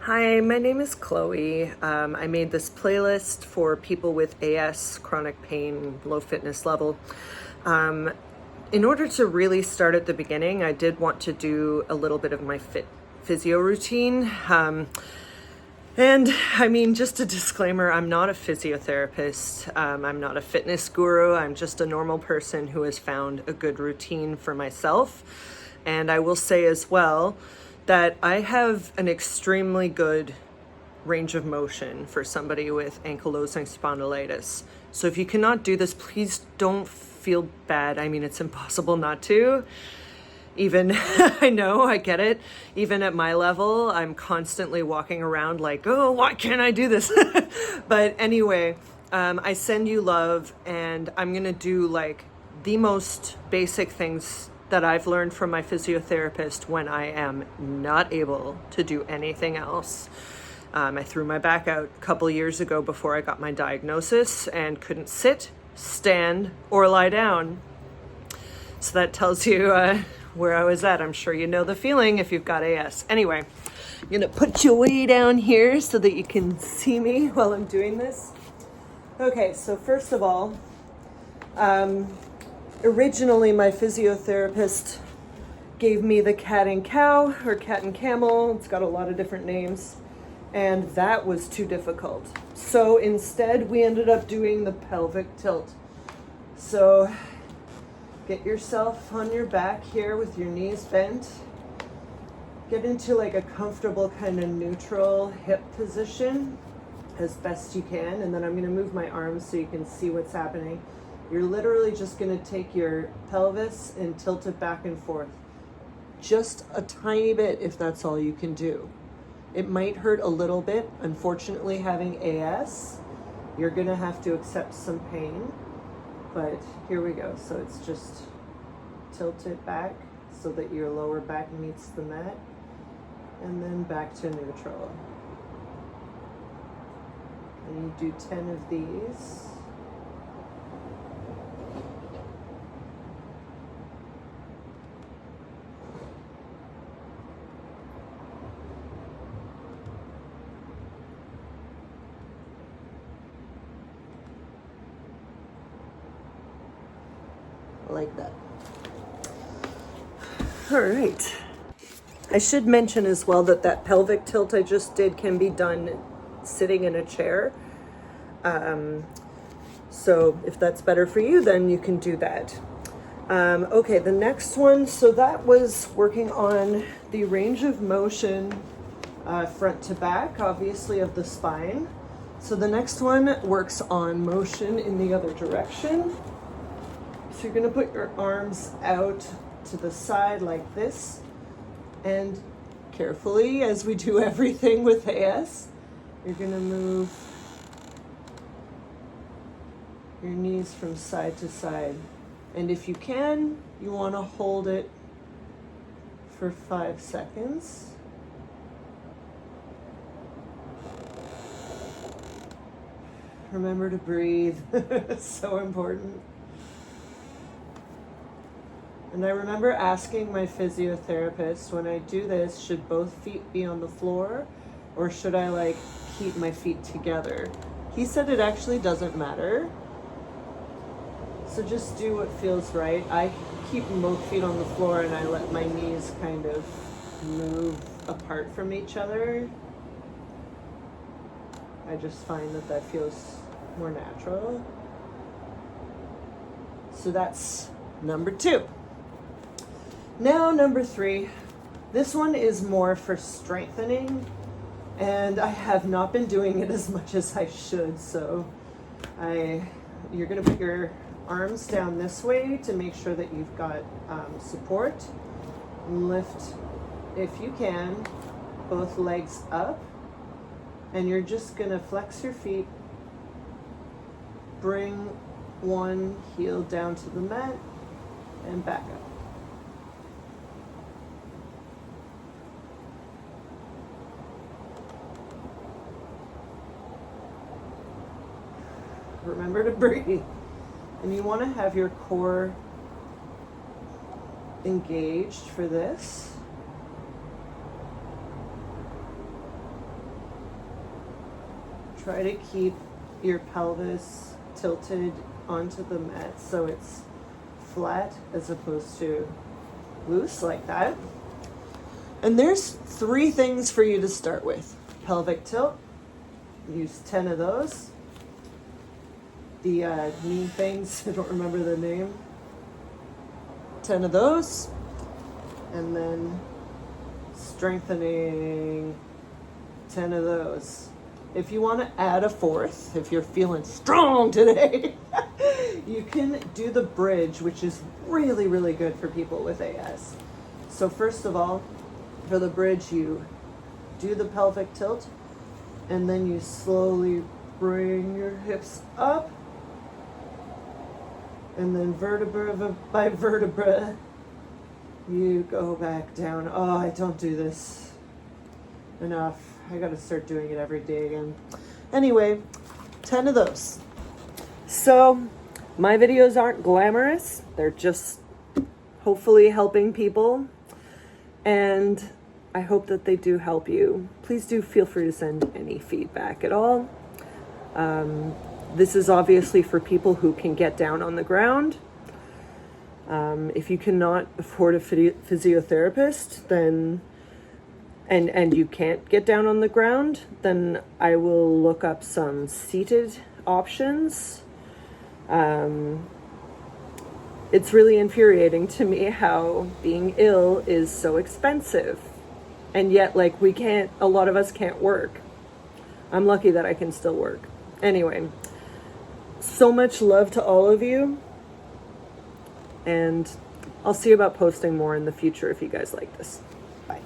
Hi, my name is Chloe. I made this playlist for people with AS, chronic pain, low fitness level. In order to really start at the beginning, I did want to do a little bit of my physio routine. And I mean, just a disclaimer, I'm not a physiotherapist. I'm not a fitness guru. I'm just a normal person who has found a good routine for myself. And I will say as well that I have an extremely good range of motion for somebody with ankylosing spondylitis. So if you cannot do this, please don't feel bad. I mean, it's impossible not to. Even, I know, I get it. Even at my level, I'm constantly walking around like, oh, why can't I do this? But anyway, I send you love, and I'm going to do like the most basic things that I've learned from my physiotherapist when I am not able to do anything else. I threw my back out a couple years ago before I got my diagnosis and couldn't sit, stand, or lie down. So that tells you where I was at. I'm sure you know the feeling if you've got AS. Anyway, I'm gonna put you way down here so that you can see me while I'm doing this. Okay, so first of all, originally my physiotherapist gave me the cat and cow or cat and camel. It's got a lot of different names, and that was too difficult. So instead we ended up doing the pelvic tilt. So get yourself on your back here with your knees bent. Get into like a comfortable kind of neutral hip position as best you can, and then I'm going to move my arms so you can see what's happening. You're literally just going to take your pelvis and tilt it back and forth. Just a tiny bit if that's all you can do. It might hurt a little bit. Unfortunately, having AS, you're going to have to accept some pain. But here we go. So it's just tilt it back so that your lower back meets the mat, and then back to neutral. And you do 10 of these. Like that. All right. I should mention as well that that pelvic tilt I just did can be done sitting in a chair. So if that's better for you, then you can do that. Okay, the next one. So that was working on the range of motion front to back, obviously, of the spine. So the next one works on motion in the other direction. So you're going to put your arms out to the side like this, and carefully, as we do everything with AS, you're going to move your knees from side to side. And if you can, you want to hold it for 5 seconds. Remember to breathe. So important. And I remember asking my physiotherapist, when I do this, should both feet be on the floor, or should I like keep my feet together? He said it actually doesn't matter. So just do what feels right. I keep both feet on the floor and I let my knees kind of move apart from each other. I just find that that feels more natural. So that's number 2. Now, number 3, this one is more for strengthening, and I have not been doing it as much as I should. So you're going to put your arms down this way to make sure that you've got support. Lift, if you can, both legs up, and you're just going to flex your feet, bring one heel down to the mat, and back up. Remember to breathe. And you want to have your core engaged for this. Try to keep your pelvis tilted onto the mat so it's flat as opposed to loose like that. And there's 3 things for you to start with. Pelvic tilt, use 10 of those. The knee things, I don't remember the name. 10 of those. And then strengthening, 10 of those. If you want to add a 4th, if you're feeling strong today, you can do the bridge, which is really, really good for people with AS. So first of all, for the bridge, you do the pelvic tilt, and then you slowly bring your hips up, and then vertebra by vertebra, you go back down. Oh, I don't do this enough. I gotta start doing it every day again. Anyway, 10 of those. So my videos aren't glamorous. They're just hopefully helping people. And I hope that they do help you. Please do feel free to send any feedback at all. This is obviously for people who can get down on the ground. If you cannot afford a physiotherapist, then and you can't get down on the ground, then I will look up some seated options. It's really infuriating to me how being ill is so expensive. And yet, like, a lot of us can't work. I'm lucky that I can still work. Anyway, so much love to all of you. And I'll see about posting more in the future if you guys like this. Bye.